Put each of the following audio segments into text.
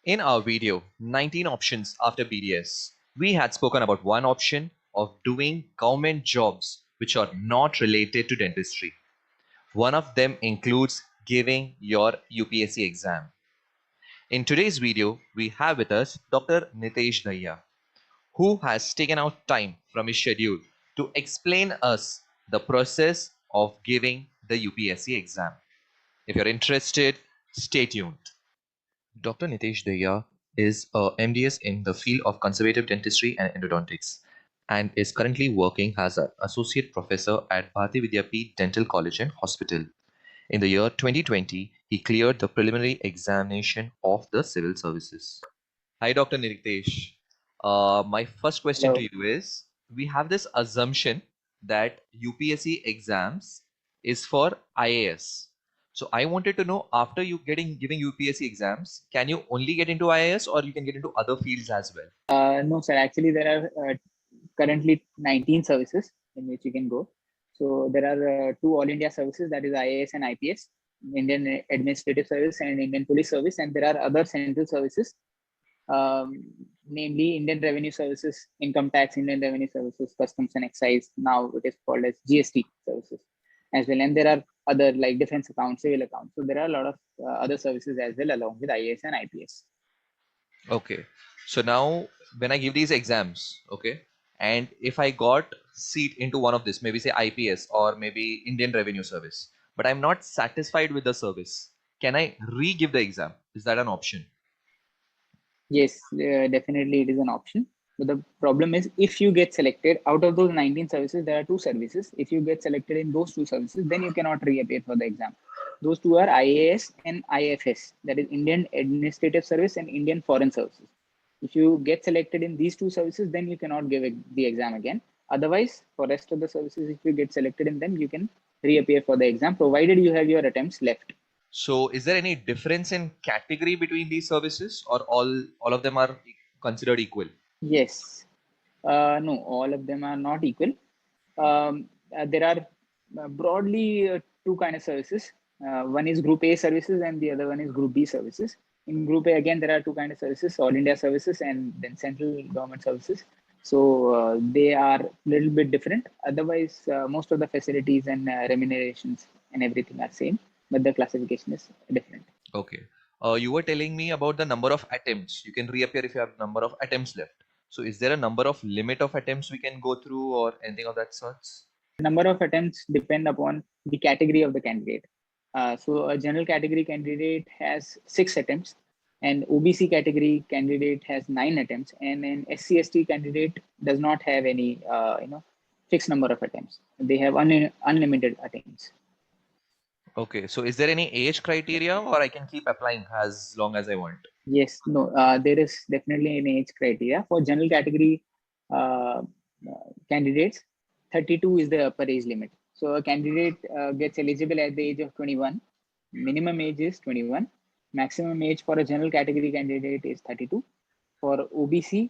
In our video, 19 options after BDS, we had spoken about one option of doing government jobs which are not related to dentistry. One of them includes giving your UPSC exam. In today's video, we have with us Dr. Nitesh Daya, who has taken out time from his schedule to explain us the process of giving the UPSC exam. If you're interested, stay tuned. Dr. Nitesh Daya is a MDS in the field of conservative dentistry and endodontics and is currently working as an associate professor at Bharati Vidyapeeth Dental College and Hospital. In the year 2020, he cleared the preliminary examination of the civil services. Hi, Dr. Nitesh. My first question to Hello. you is, we have this assumption that UPSC exams is for IAS. So I wanted to know, after you giving UPSC exams, can you only get into IAS or you can get into other fields as well? No, sir. Actually, there are currently 19 services in which you can go. So there are two All India services, that is IAS and IPS, Indian Administrative Service and Indian Police Service, and there are other central services, namely Indian Revenue Services, Income Tax, Indian Revenue Services, Customs and Excise. Now it is called as GST services as well, and there are other like defense accounts, civil accounts. So there are a lot of other services as well along with IAS and IPS. Okay. So now when I give these exams, okay, and if I got seat into one of this, maybe say IPS or maybe Indian Revenue Service, but I'm not satisfied with the service, can I re-give the exam? Is that an option? Yes, definitely it is an option. But the problem is, if you get selected out of those 19 services, there are two services. If you get selected in those two services, then you cannot reappear for the exam. Those two are IAS and IFS, that is Indian Administrative Service and Indian Foreign Services. If you get selected in these two services, then you cannot give the exam again. Otherwise, for rest of the services, if you get selected in them, you can reappear for the exam, provided you have your attempts left. So is there any difference in category between these services or all of them are considered equal? Yes. No, all of them are not equal. There are broadly two kind of services. One is Group A services and the other one is Group B services. In Group A, again, there are two kind of services: All India services and then central government services. So they are a little bit different. Otherwise, most of the facilities and remunerations and everything are same, but the classification is different. Okay. You were telling me about the number of attempts. You can reappear if you have number of attempts left. So is there a number of limit of attempts we can go through or anything of that sorts? Number of attempts depend upon the category of the candidate. So a general category candidate has 6 attempts, and OBC category candidate has 9 attempts, and an SC/ST candidate does not have any fixed number of attempts. They have unlimited attempts. Okay. So is there any age criteria or I can keep applying as long as I want? Yes, no, there is definitely an age criteria for general category uh, candidates. 32 is the upper age limit. So a candidate gets eligible at the age of 21. Minimum age is 21. Maximum age for a general category candidate is 32. For OBC,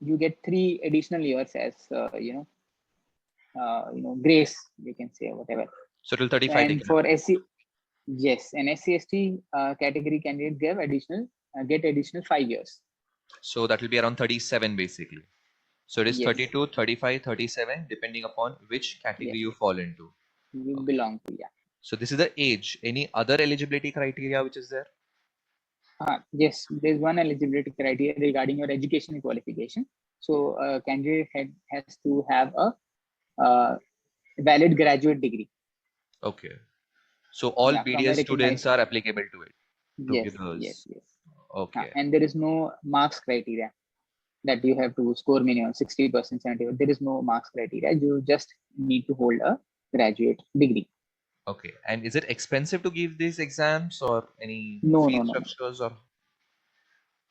you get 3 additional years as grace, we can say, whatever. So till 35 they And can for apply. SC, yes, an SC/ST category candidate get additional 5 years. So that will be around 37 basically. So it is Yes, 32, 35, 37 depending upon which yes, category you fall into. you Okay. belong to, yeah. So this is the age. Any other eligibility criteria which is there? Yes, there's one eligibility criteria regarding your educational qualification. So a candidate has to have a uh, valid graduate degree. Okay. So all Yeah, from a BDS students recognized. are applicable to it, to Yes, give yes, those. yes. Okay. And there is no marks criteria that you have to score minimum 60%, 70. There is no marks criteria. You just need to hold a graduate degree. Okay. And is it expensive to give these exams or any No, fee no, no, no. structures or?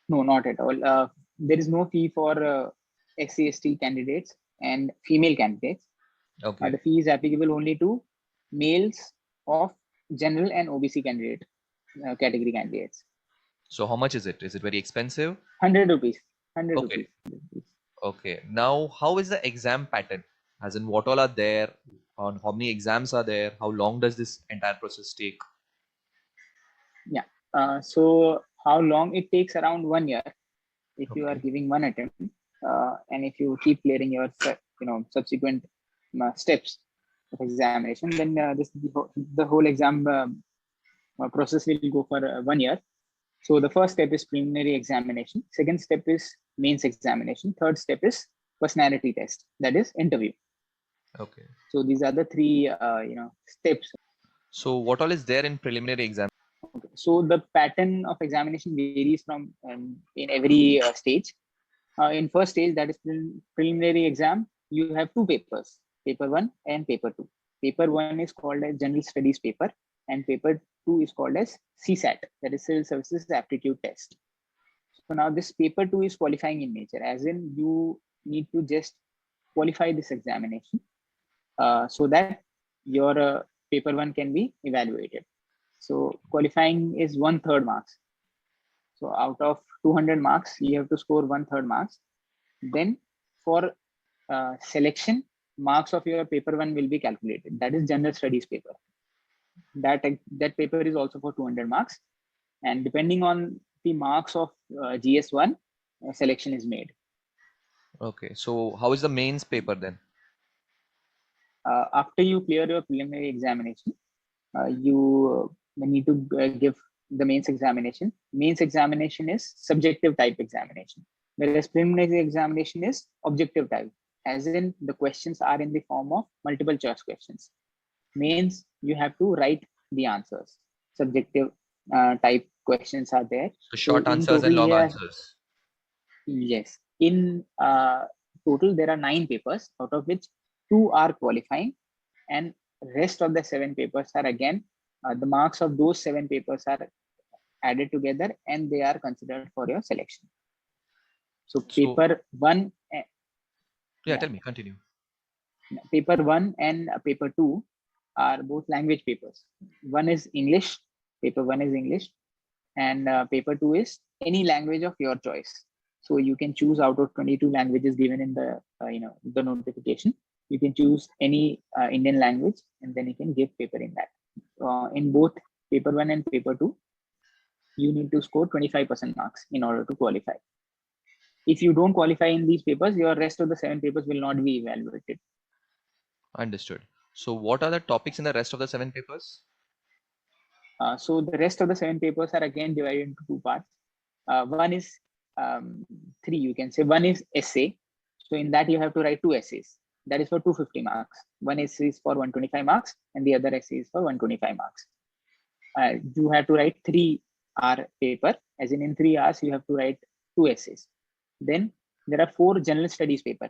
No, not at all. There is no fee for SC/ST candidates and female candidates. Okay. The fee is applicable only to males of general and OBC candidate category candidates. So how much is it? Is it very expensive? 100 rupees. 100 Okay. rupees. Okay. Now, how is the exam pattern? As in, what all are there? On how many exams are there? How long does this entire process take? Yeah. So how long it takes? Around 1 year if you are Okay. giving one attempt, and if you keep clearing your subsequent steps of examination, then the whole exam process will go for 1 year. So the first step is preliminary examination, second step is mains examination, third step is personality test, that is interview. Okay. So these are the three steps. So what all is there in preliminary exam? Okay. So the pattern of examination varies from in every stage. In first stage, that is preliminary exam, you have two papers, paper one and paper two. Paper one is called as general studies paper, and paper two is called as CSAT, that is civil services aptitude test. So now this paper two is qualifying in nature, as in you need to just qualify this examination so that your paper one can be evaluated. So qualifying is 1/3 marks. So out of 200 marks, you have to score 1/3 marks. Then for selection, marks of your paper one will be calculated. That is general studies paper. That paper is also for 200 marks. And depending on the marks of GS1, selection is made. Okay. So how is the mains paper then? After you clear your preliminary examination, you need to give the mains examination. Mains examination is subjective type examination, whereas preliminary examination is objective type, as in the questions are in the form of multiple choice questions. Mains, you have to write the answers. Subjective type questions are there. So So short in answers total and long here, answers. yes, in total there are 9 papers, out of which 2 are qualifying, and rest of the 7 papers are again the marks of those 7 papers are added together and they are considered for your selection. So So paper one, yeah, yeah, tell me, continue. paper one and paper two are both language papers. One is English, paper one is English, and paper two is any language of your choice. So you can choose out of 22 languages given in the the notification. You can choose any Indian language, and then you can give paper in that. In both paper one and paper two, you need to score 25% marks in order to qualify. If you don't qualify in these papers, your rest of the 7 papers will not be evaluated. Understood. So what are the topics in the rest of the 7 papers? So the rest of the 7 papers are again divided into 2 parts. One is 3, you can say. One is essay. So in that you have to write 2 essays. That is for 250 marks. One essay is for 125 marks and the other essay is for 125 marks. You have to write 3-hour paper, as in 3 hours you have to write 2 essays. Then there are 4 general studies paper: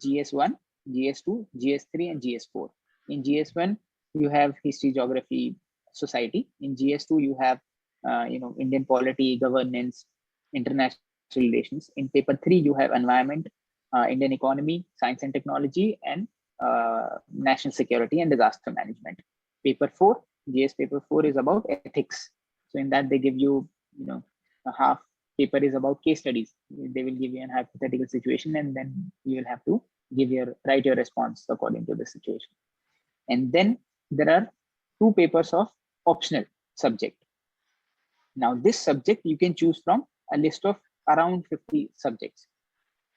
GS1, GS2, GS3, and GS4. In GS1, you have history, geography, society. In GS2, you have Indian polity, governance, international relations. In paper 3, you have environment, Indian economy, science and technology, and national security and disaster management. Paper 4, GS paper 4 is about ethics. So in that they give you, a half paper is about case studies. They will give you an hypothetical situation, and then you will have to write your response according to the situation. And then there are 2 papers of optional subject. Now this subject you can choose from a list of around 50 subjects.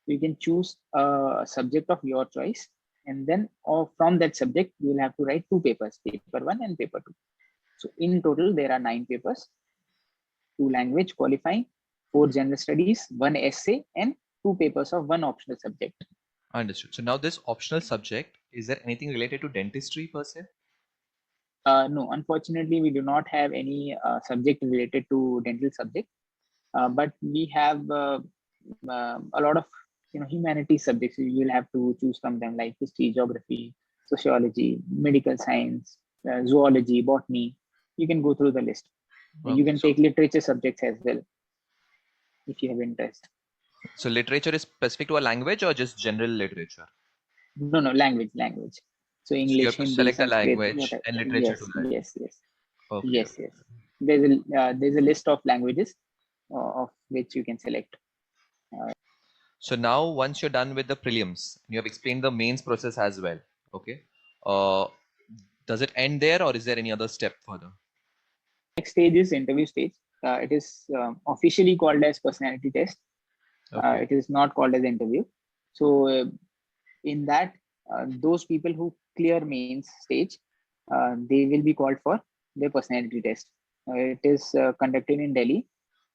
You can choose a subject of your choice, and then from that subject you will have to write 2 papers, paper 1 and paper 2. So in total there are 9 papers: 2 language qualifying, 4 general studies, 1 essay, and 2 papers of 1 optional subject. Understood. So now this optional subject, is there anything related to dentistry per se? No, unfortunately, we do not have any subject related to dental subject, but we have a lot of humanities subjects. You will have to choose from them, like history, geography, sociology, medical science, zoology, botany. You can go through the list. You Okay. can take literature subjects as well if you have interest. So literature is specific to a language or just general literature? No, language. So So you English, have to Hindi, select a Sanskrit, language whatever. and literature to Yes, that. yes, yes, Okay. yes, yes. There's a list of languages of which you can select. So now once you're done with the prelims, you have explained the mains process as well. Okay. Uh, does it end there or is there any other step further? Next stage is interview stage. it is officially called as personality test. Okay. It is not called as interview. So in that, those people who clear mains stage, they will be called for their personality test. It is conducted in Delhi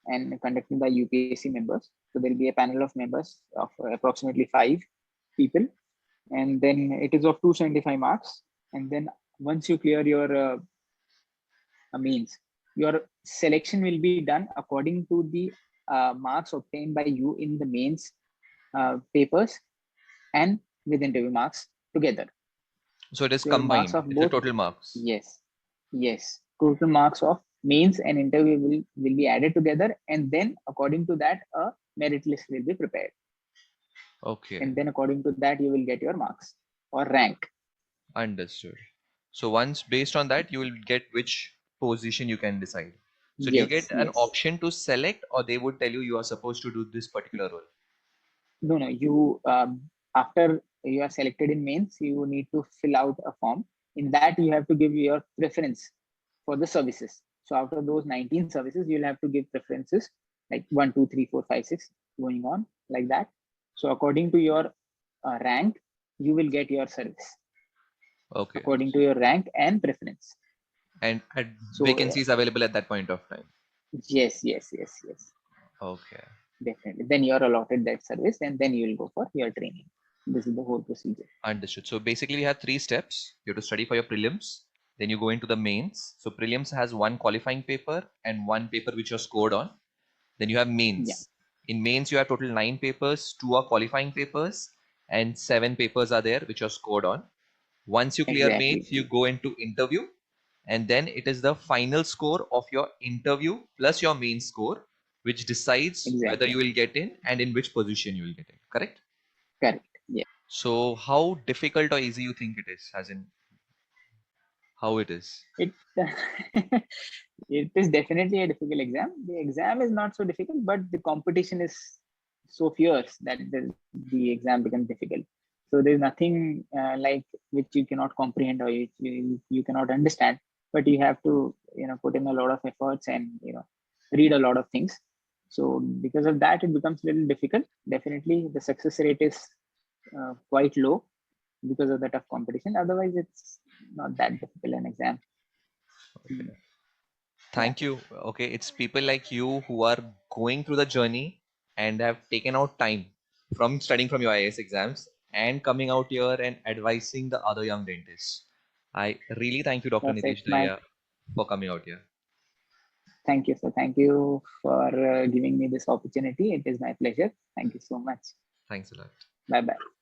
and conducted by UPSC members. So there will be a panel of members of approximately 5 people, and then it is of 275 marks. And then once you clear your means, your selection will be done according to the marks obtained by you in the mains papers and with interview marks together. So it is So your marks combined. of It's the both, total marks. yes, yes, total marks of mains and interview will be added together, and then according to that, a merit list will be prepared, Okay. and then according to that, you will get your marks or rank. Understood. So once based on that, you will get which position you can decide. So do you Yes, get an yes. option to select, or they would tell you are supposed to do this particular role? No, no. You after you are selected in mains, you need to fill out a form. In that, you have to give your preference for the services. So after those 19 services, you'll have to give preferences like 1, 2, 3, 4, 5, 6, going on like that. So according to your rank, you will get your service Okay. according to your rank and preference. And So vacancies available at that point of time. yes, yes, yes, yes, Okay. definitely. Then you are allotted that service, and then you will go for your training. This is the whole procedure. Understood. So basically, we have 3 steps. You have to study for your prelims. Then you go into the mains. So prelims has one qualifying paper and one paper which you're scored on. Then you have Yeah, mains. In mains, you have total 9 papers. 2 are qualifying papers, and 7 papers are there which are scored on. Once you clear exactly, mains, you go into interview, and then it is the final score of your interview plus your main score, which decides whether exactly. you will get in and in which position you will get in. Correct? Correct. Yeah. So, how difficult or easy you think it is, as in how it is? It it is definitely a difficult exam. The exam is not so difficult, but the competition is so fierce that the exam becomes difficult. So there's nothing like which you cannot comprehend or you cannot understand, but you have to put in a lot of efforts and read a lot of things. So because of that, it becomes a little difficult. Definitely, the success rate is quite low because of the tough competition. Otherwise, it's not that difficult an exam. Okay. Mm, yeah, Thank you. Okay, it's people like you who are going through the journey and have taken out time from studying from your IAS exams and coming out here and advising the other young dentists. I really thank you, Dr. Nitish perfect. My Daya, for coming out here. thank you, sir. Thank you for giving me this opportunity. It is my pleasure. Thank you so much. Thanks a lot. Bye bye.